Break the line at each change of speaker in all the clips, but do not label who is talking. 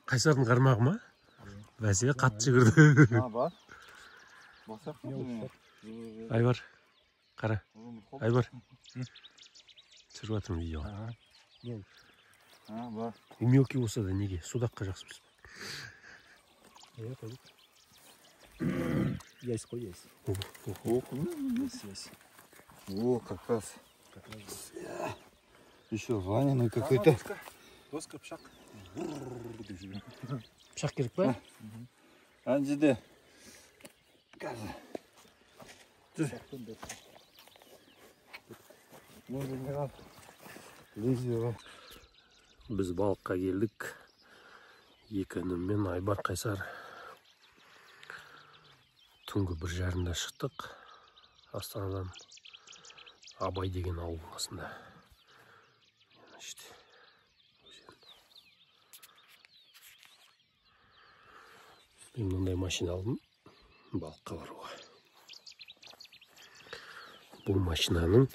Қайсардың қармағы ма? Бәсе қатты жүгірді.
Бар. Басақ па?
Айбар, қара. Айбар. Түсіріп жатырмын видео.
Бар.
Мелкий болса да неге? Судаққа жақсымыз.
Есть қой, есть.
О, как раз. Еще раненый какой-то.
Доска, пшак.
Пышақ керек па?
Анжиде.
Біз балыққа келдік. Екі ініммен Айбар, Қайсар. Түнгі 1:30-да шықтық. Астанадан Абай деген ауыл қасында. Мен мындай машина алдым балыққа баруға. Бұл машинаның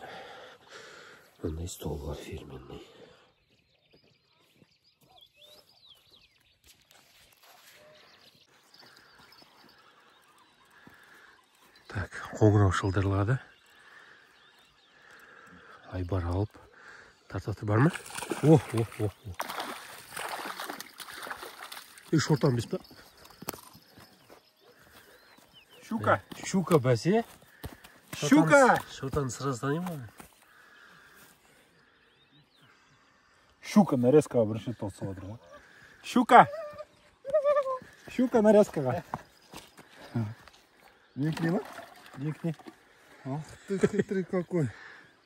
мындай стол бар фирменный. Так, қоңырау шылдырлады. Айбар алып тартаты бар ма? О. Шортан бес па?
Щука.
Щука бәсе?
Щука.
Шортан сразу танимын ма?
Щука нарезкаға бірінші толсып отыр. Щука. Щука нарезкаға.
Викни ма?
Викни.
Ах ты хитрый какой.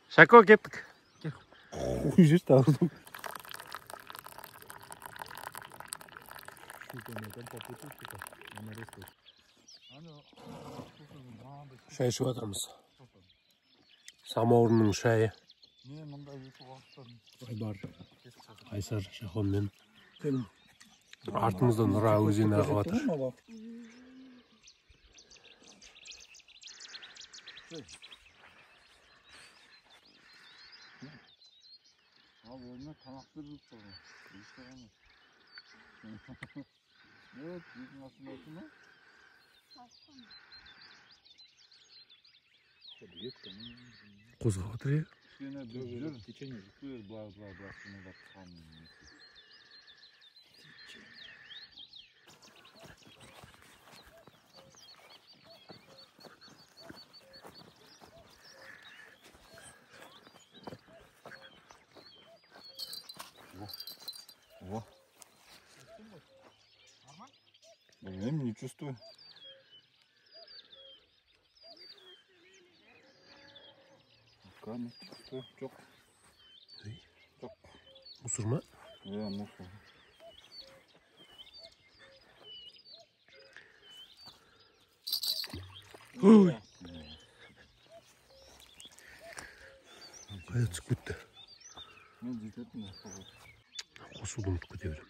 Шако, кеттік.
Хуй жеш тағыздың.
Шай ішіп жатырмыз. Самаурынның шайы. Айбар, Қайсар, Шахонмен. Артымызда Нұра өзені ағып жатыр.
Al önüne kanatları tutalım. İşte onu. Evet, bizim nasıl olsun mu?
Қозғап жатыр е.
Üstüne düzdür. Buyur, bla. Şunu da tutalım. Во. Блин, не чувствую. Пока не чувствую. Çok.
Мусор ма?
Я мусор.
Ой. Қайда түсіп кетті?
Мен жететін.
Қосуды ұмытып кете берем.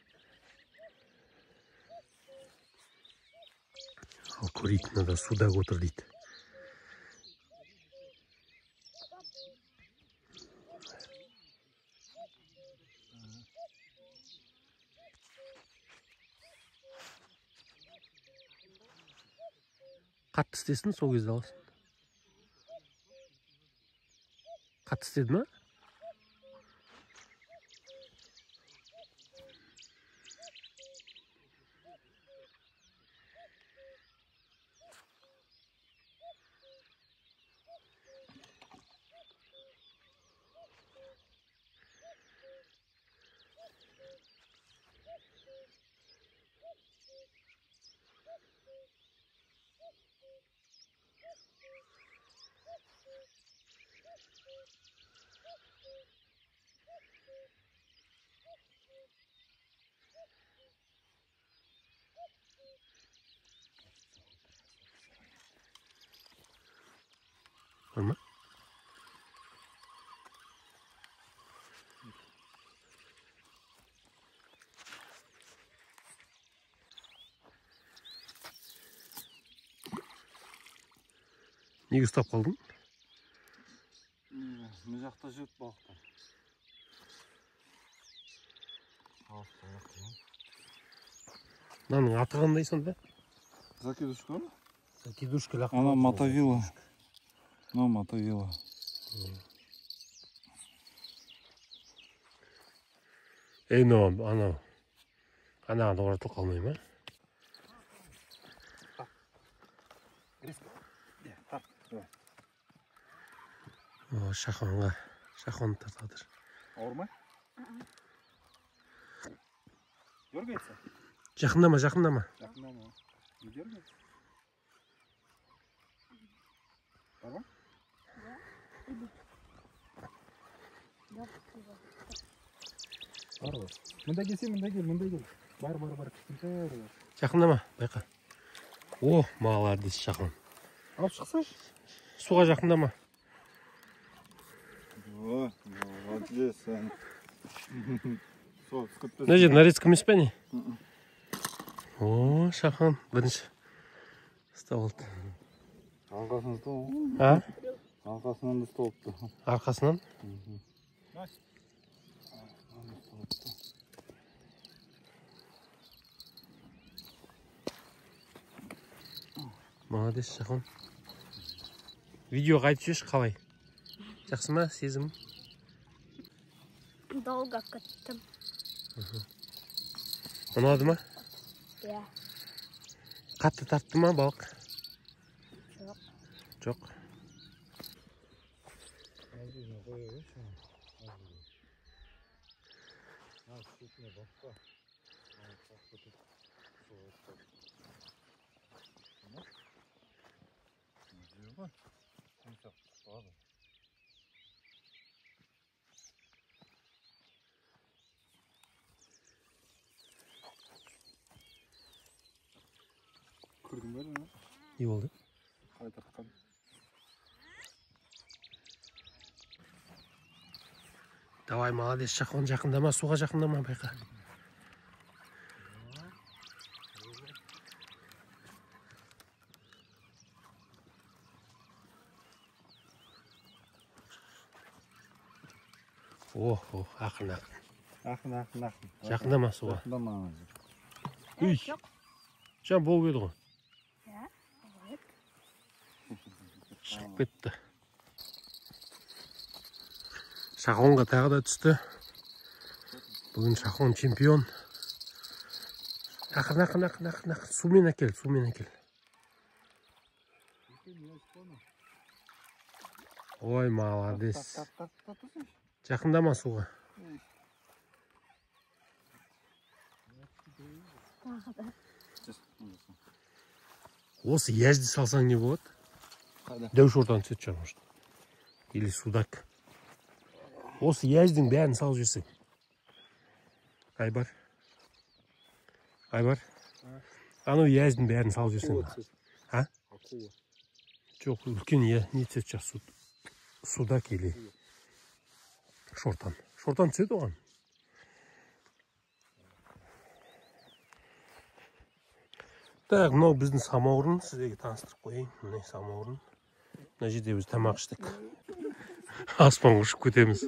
Ал Куритинада судағы отыр дейді. Қатты істесін, сол кезде аласың. Қатты істеді ма? Var mı? Неге ұстап қалдың?
Мына жақта жүріп балықтар.
Мынаның аты қандай сонда?
Закидушка ма?
Закидушка лақ.
Ана мотовила. Мына мотовила.
Анау. Анаған оратылып қалмай ма? Шахонға. Шахон тартадыр.
Ауырмай? Дергается?
Жақындама.
Жақындама. Не дергается? Бар ма? Бар ғой. Мында кел. Бар. Кішкентай бар.
Жақындама, байқа. О, молодец, Шахон.
Алып шықсайшы.
Суға жақындама.
О, молодец.
Мына жер нарезка емес пе не? О, Шахон, бірінші. Ұстап алды.
Арқасынан ұстап.
А?
Арқасынан ұстапты.
Арқасынан? Молодец, Шахон. Видео қайтып жүрші қалай? Жақсы ма, сезім?
Долго күттім.
Ұнады ма?
Иә.
Қатты тартты ма балық? Жоқ.
Көрдің бе?
Не болды?
Қалай тартқан?
Давай, молодец, Шахон, жақындама, суға жақындама, байқа. Ақын.
Ақын.
Жақындама суға.
Жақындама.
Үй, жан болып еді ғой.
Иә.
Шығып кетті. Шахонға тағы да түсті. Бүгін Шахон чемпион. Ақын. Сумен әкел. Ой, молодец. Жақындама суға. Осы яжды салсаң не болады? Дәуш ортан түсет жаңа. Или судак. Осы яждың бәрін салып жүрсең. Айбар. Анау яждың бәрін салып жүрсең. А? Жоқ, үлкен не түсет жаңа судак или шортан. Шортан түсет оған. Так, мынау біздің самаурын, сіздерге таныстырып қойайын. Міне самаурын. Мына жерде біз тамақ іштік. Аспанға ұшып кетеміз.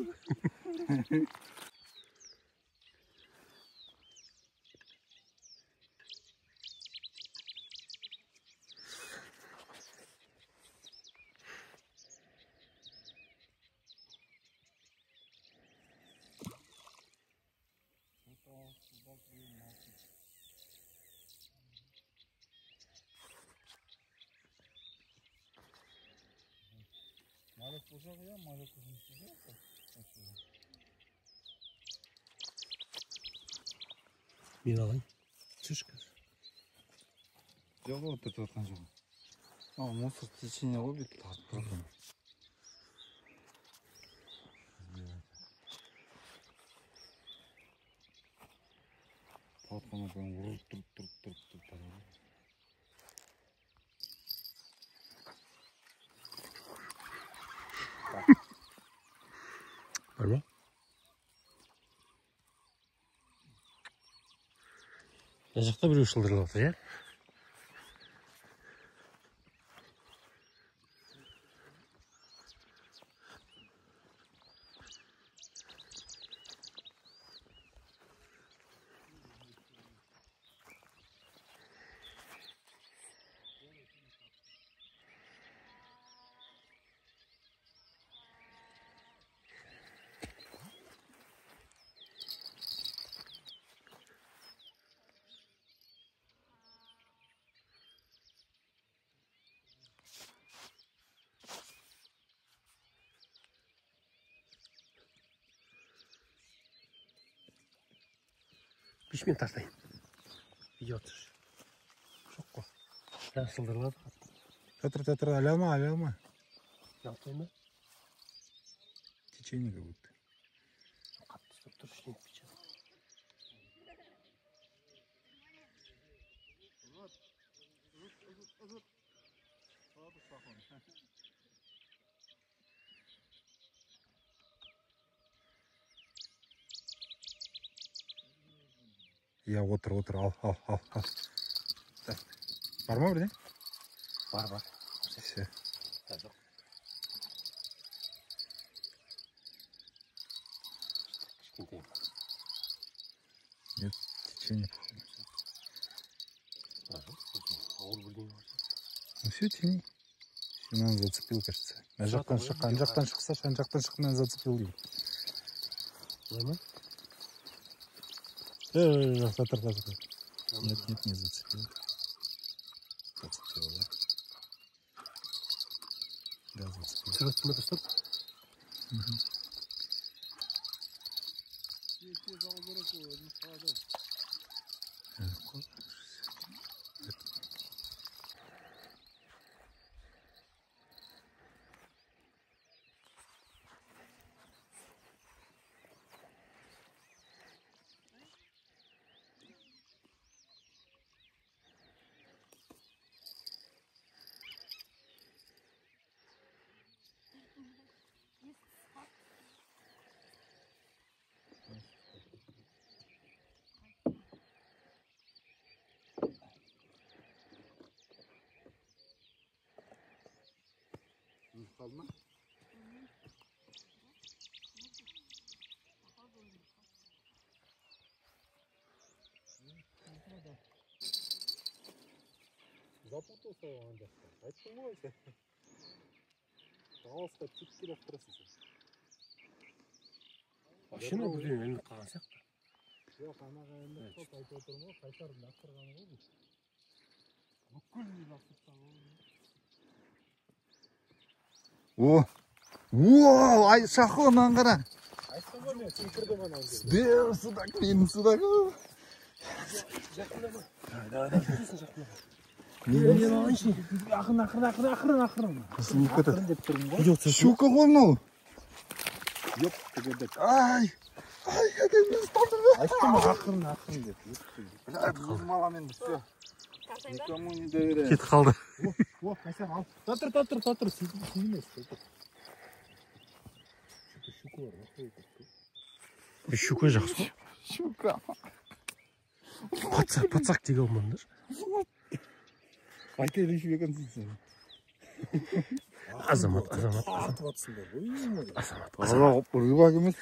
Мен алайын. Түсірші қазір.
Жоқ, өтіп жатқан жоқ. Мусор течение ғой бүйтіп тартып тұрған. Тартқаны прям ұрып тұрып тарады.
Бар ма? Мына жақта біреу шылдырлап отыр, иә? Пешмен тартайын. Видео түсір. Жоқ қой. Жаңа сылдырлады.
Татыр, аляма.
Жалпай ма?
Течение как будто.
Қатты ұстап тұр ішінен печат.
Я отыр, ал. Так. Бар ма бірден?
Бар.
Все.
Жоқ. Кішкентай.
Нет, течение.
Ауыр бірдеңе бар.
Ну все, тяни. Мынаны зацепил, кажется. Ана жақтан шықса, ана жақтан шыққан мені зацепил деймін.
Нормально?
Татыр. Нет, не зацепил. Зацепил, да? Да, зацепил.
Сыртыма тастап.
Kalma. Запутался он да. Айтты ғой сен. Дауысқа тиіп келіп тұрасың сен.
Машина бірден ілініп қалған сияқты.
Жоқ, анаға ілініп қалып айтып отырмын ғой, қайтарып лақтырғаны ғой бұл. Бүкіл лақтырып
О, ай шахоннан қара.
айттым ғой мен, сен кірдім анау жерге.
Бер судак, менің судак.
Жақындама. Давай, кетесің жақындама.
Мен
алайыншы.
Ақырын.
Сен кетіп.
Деп тұрмын ғой.
Щука ғой мынау.
Жоқ, тігедік.
Ай, әдемі ұсталды бе?
Айттым ақырын деп.
Bizim alamen все.
Тартайын ба?
Никому не доверяю.
Кетіп қалды.
О, қайсаң ал. Татыр. Сүймес. Щука бар.
Щука жақсы ғой.
Щука.
Пацак деге алмаңдар.
Айтайын еще екенсің сен.
Азамат.
Атып атсыңдар ғой.
Азамат.
Рыбак емес.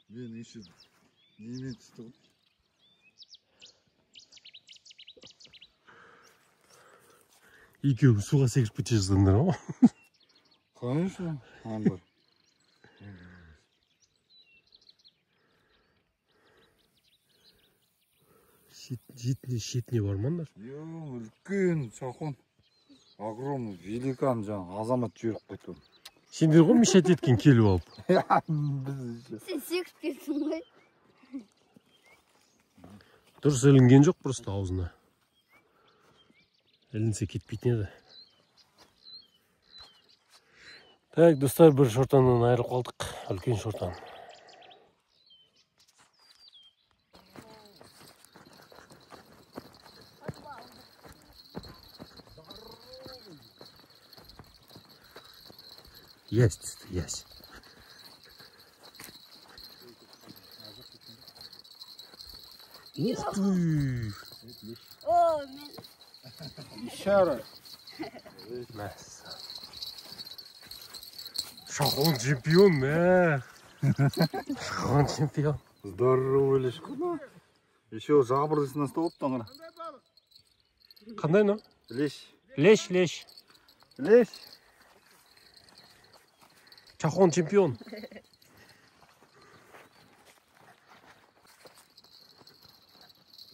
Мен еще немен түсті ғой.
Екеуі суға секіріп кете жаздыңдар ғой.
Конечно. Андай.
Шетіне бармаңдар.
Үлкен шахон. Огромный, великан жаңа азамат жіберіп қойды.
Сендер ғой мешать еткен келіп алып.
Сен секіріп кеттің ғой.
Дұрыс ілінген жоқ просто аузына. Ілінсе кетпейтін еді. Так, достар, бір шортаннан айырылып қалдық. Үлкен шортан. Есть. Ух ты!
О, мен...
Шара.
Мәссә. Шахон чемпион, мә. Шахон чемпион.
Здорово лешқына. Еще жабырдысынан ұстап қана.
Қандай но?
Леш.
Леш.
Леш.
Шахон чемпион.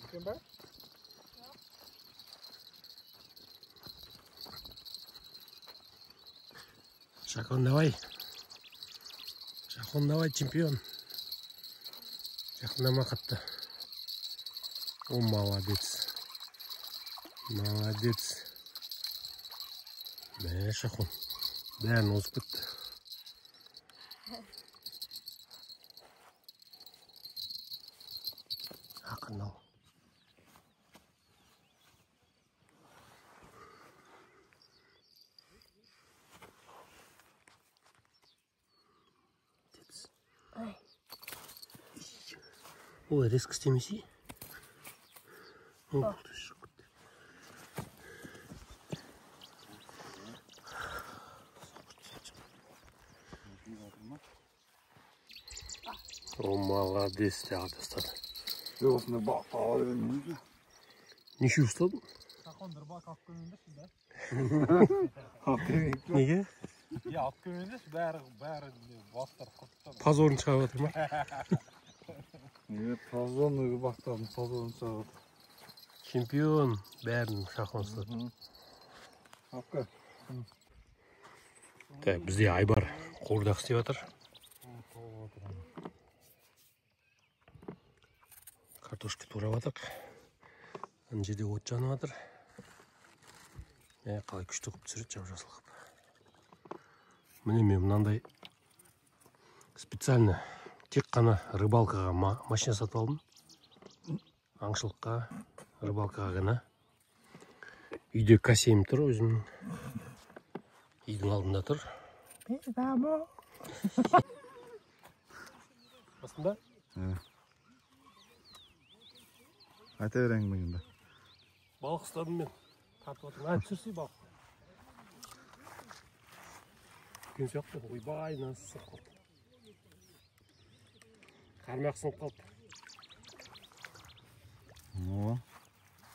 Үлкен ба?
Шахон, давай. Шахон, давай, чемпион. Жақындама қатты. О, молодец. Молодец. Мә, Шахон. Бәрін озып кетті. Ақын ал. Ой, резко істемесе. О, молодец, тағы тастады.
Осыны бақта ала бермейді.
Неше ұстадың?
Шахондар бақ алып көмендеші да?
Неге?
Я алып көмендеші, бәрі бақтар құрттан.
Позорын шығарып отыр ма?
Позорны бақтардың позорын шығарып.
Чемпион бәрін Шахон ұстады.
Апқа.
Так, бізде Айбар қуырдақ істеп жатыр. Картошка турап жатырық. Ана жерде от жанып жатыр. Қалай күшті қылып түсіреді, жап-жасыл қылып. Міне мен мынандай специально тек қана рыбалкаға машина сатып алдым. Аңшылыққа, рыбалкаға ғана. Үйде касем тұр, өзімнің үйдің алдында тұр. Басында?
Айта берең мыңында.
Балық ұстадым мен. Тартып отырмын. Түсірсей балық. Үлкен сияқты. Ойбай, насыз сынып қалды. Қармақ сынып қалды.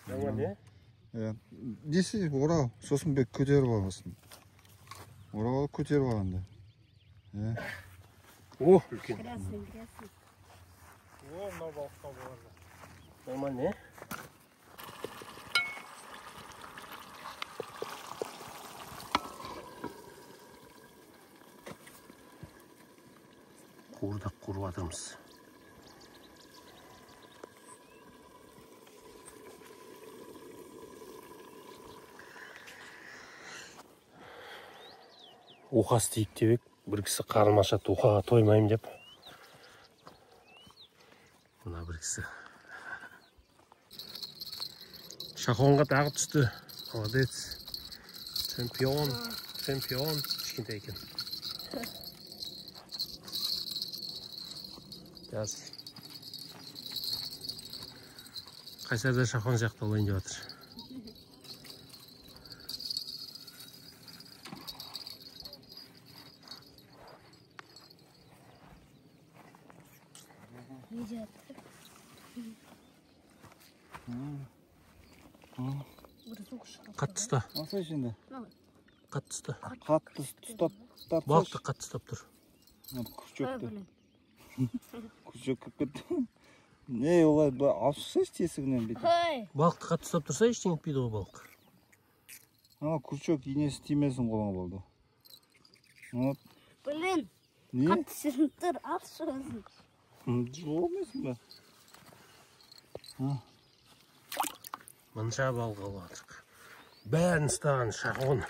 Жаңа не?
Десе орау, сосын бек көтеріп аласың. Орау көтеріп алғанда.
О, үлкен.
Красный.
О, мынау балықта болады.
Нормально, не? Қуырдақ қуырып жатырмыз. Уқа істейік деп ек, бір кісі қарным ашады, уқаға тоймайым деп. Мына бір кісі. Шахонға тағы түсті. Молодец. Чемпион. Чемпион. Кішкентай екен. Жаз. Қайсарда Шахон сияқты олайын деп жатыр. Қатты ұста.
Насыл ішінде?
Қатты ұста.
Қатты ұстап тартсаш.
Балықты қатты ұстап тұр.
Күрчөкті. Күрчөк кіп кетті. Не, олай алып шықсайшы тесігінен беті.
Балықты қатты ұстап тұрса, ештеңе етпейді ғой балық.
Күрчөк инесі тимесін қолыңа болды.
Блин,
Не?
қатты сырын тұр, алшы өзін.
Болмайсың ба?
Мынша балық алып жатырық. Бәрін ұстаған Шахон.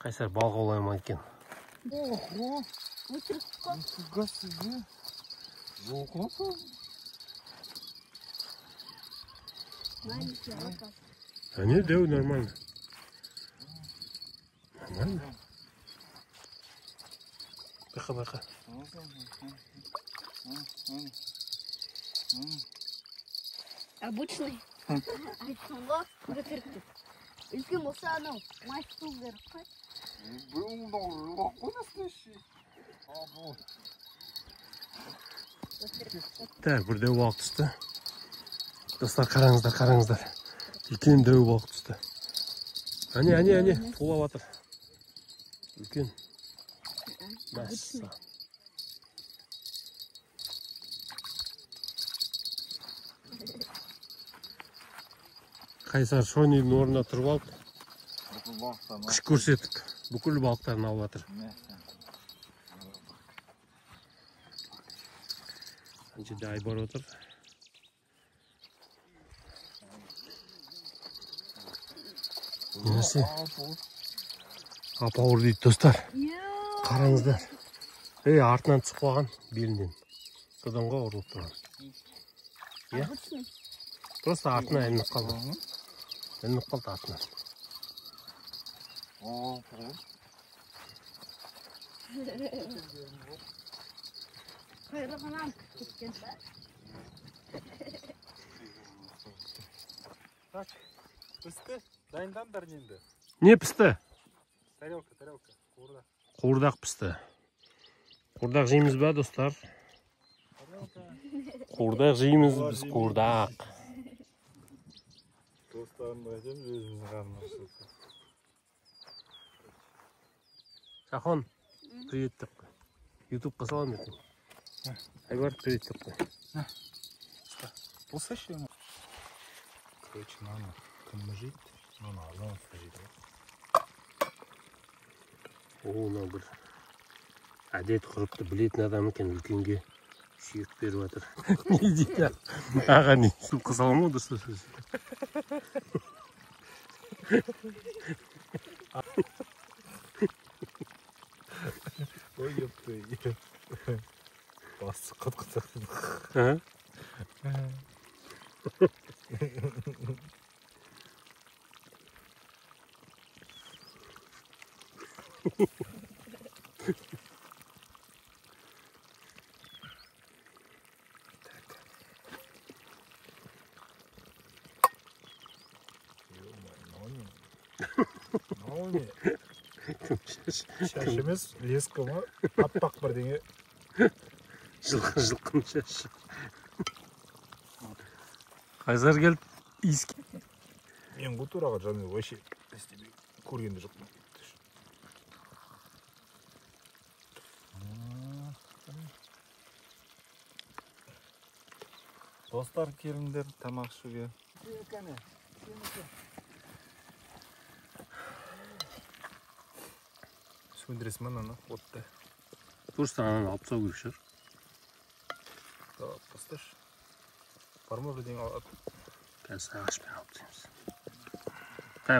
Қайсар балық аулай екен.
Ого!
Өтірік қой.
Нифига себе! Жоқласа?
Маленький алкаш.
А не, да, нормально. Нормально. Бақа.
Обычный. Айтқан ғой, өтірік деп. Үлкен болса анау, майыстың беріп қой.
Был мынау рыбак қой настоящий.
Так, бір дәу балық түсті. Достар, қараңыздар. Үлкен дәу балық түсті. Әне, тулап жатыр. Үлкен. Мәссаған. Қайсар Шонидың орнына тұрып алып. Күш көрсетіп, бүкіл балықтарын алып жатыр. Ана жерде Айбар отыр. Нәрсе? Апауыр дейді достар. Қараңыздар. Артынан түсіп қалған белінден. Содан ғой ұрылып тұрған. Просто артынан ілініп қалды. Ілініп қалды артынан.
Құйрығынан кеткен.
Так, пісті. Дайындаңдар енді.
Не пісті?
Тарелка, қуырдақ.
Қуырдақ пісті. Қуырдақ жейміз ба, достар? Қуырдақ жейміз біз, қуырдақ.
Достарымды айтамыз, өзіміздің қарнымыз.
Шахон, привет деп қой. Ютубқа салам ертең. Айбар, привет деп қой.
Болса ше. Короче, мана кімі жейді, мана азан жейді.
Мынау бір әдет ғұрыпты білетін адам екен, үлкенге сүйек беріп жатыр. Не дейді? Аға не? Сылқы салам ғой дұрыс сөз.
Ой, епті. Басы қыт-қыт. Шаш емес, леска ма? Аппақ бірдеңе.
Жылқын шаш. Қайзар келіп, иіс.
Мен ғұтыраға жаны вообще көргенде жоқпын.
Достар келіндер тамақ ішуге.
Сөндіресің мен ана отты.
Просто ананы алып тастау керек шығар.
Тасташ. Бар ма бірдеңе алады?
Қазір ағашпен алып тастаймыз.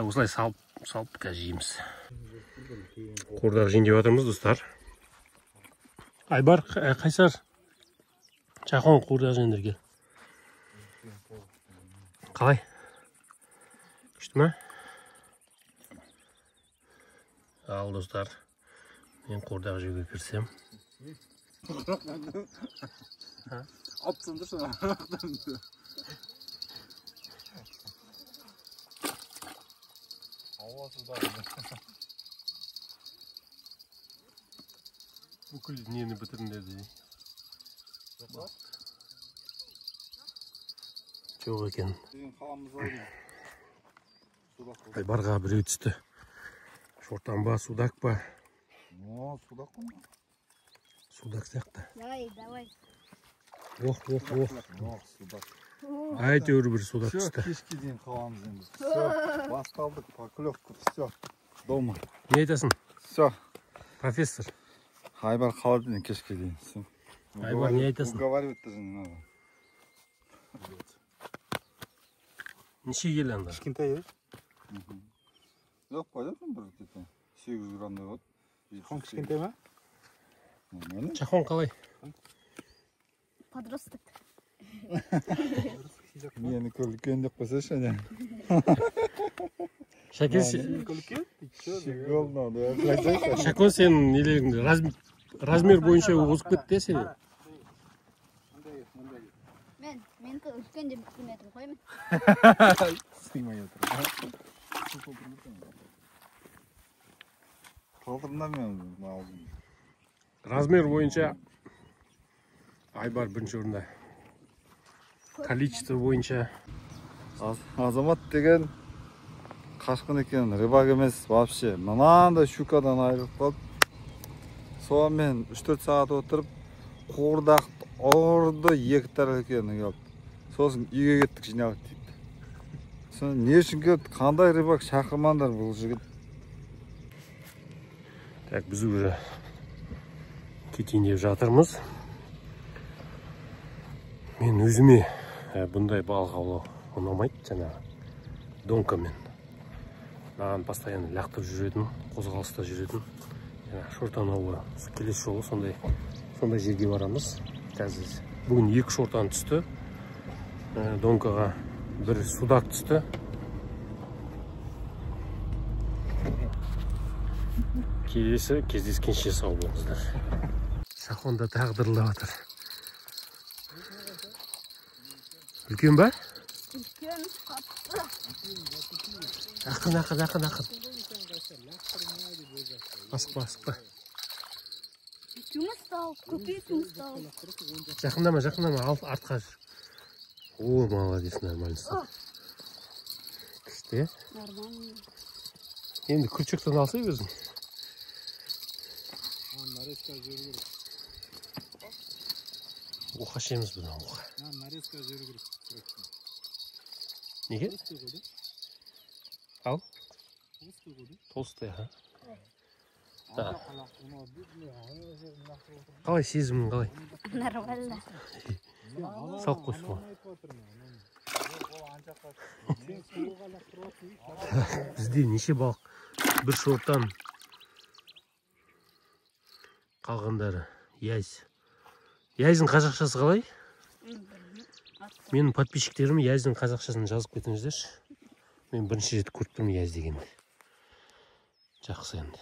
Осылай салып қазір жейміз. Қуырдақ жейін деп жатырмыз, достар. Айбар, Қайсар. Шахон, қуырдақ жейіндер кел. Қалай? Күшті ме? Ал, достар. Мен қуырдақ жеуге кірсем.
Атсын дұрсын.
Бүкіл нені бітіріндеді. Жоқ екен. Айбарға біреу түсті. Шортан ба, судак ба?
Судак қой.
Судак сияқты.
Давай.
Ох.
Судак.
Әйтеуір бір судак түсті.
Кешке дейін қаламыз енді. Все, басталдық, поклевка, все. Дома.
Не айтасың?
Все.
Профессор.
Айбар қалады дейін кешке дейін.
Айбар, не айтасың?
Уговаривать даже не надо.
Неше кел анда?
Кішкентай еді?
Жоқ, қойдың бір 800 грамдай болады.
Шахон кішкентай ма?
Шахон қалай?
Подросток.
Мені үлкен деп қойсайшы, не?
Шакон сен нелеріңді размер бойынша озып кетті сен.
Менікі үлкен деп білмедім қоймын.
Сыймай отыр. Қалдырында мен алдым.
Размер бойынша Айбар бірінші орында. Количество бойынша
Азамат деген қашқын екен, рыбак емес вообще. Мынандай щукадан айырылып қалып, сонымен 3-4 сағат отырып, қуырдақты ұрды 2 тарелка екенін келіп. Сосын үйге кеттік жиналып дейді. Сосын не үшін келді, қандай рыбак шақырмаңдар бұл жігіт.
Так, біз уже кетейін деп жатырмыз. Мен өзіме бұндай балық аулау ұнамайды, жаңағы донкамен. Маған постоянно лақтырып жүретін, қозғалыста жүретін. Шортан аулы келесі жолы сондай жерге барамыз. Қазір бүгін 2 шортан түсті. Донкаға бір судак түсті. Келесі кездескенше сау болыңыздар. Шахонда тағдырылып жатыр. Үлкен ба?
Үлкен қатты.
Ақын. Асықпа.
Үшеуміз тауып, көпесіміз тауып.
Жақындама, ал артқа жүр. О, молодец, нормально. Күшті.
Нормально.
Енді күрчектен алса өзің. Оқа шеміз бұдан оқа. Неге? Ал? Толстой, ха? Қалай сезімің қалай?
Нормально.
Салып қойсын ғой. Бізде неше балық? Бір шорттан қалғандары. Язь. Язьдің қазақшасы қалай? Менің подписчиктерім язьдің қазақшасын жазып кетіңіздерші. Мен бірінші рет көріп тұрмын язь дегенді. Жақсы енді.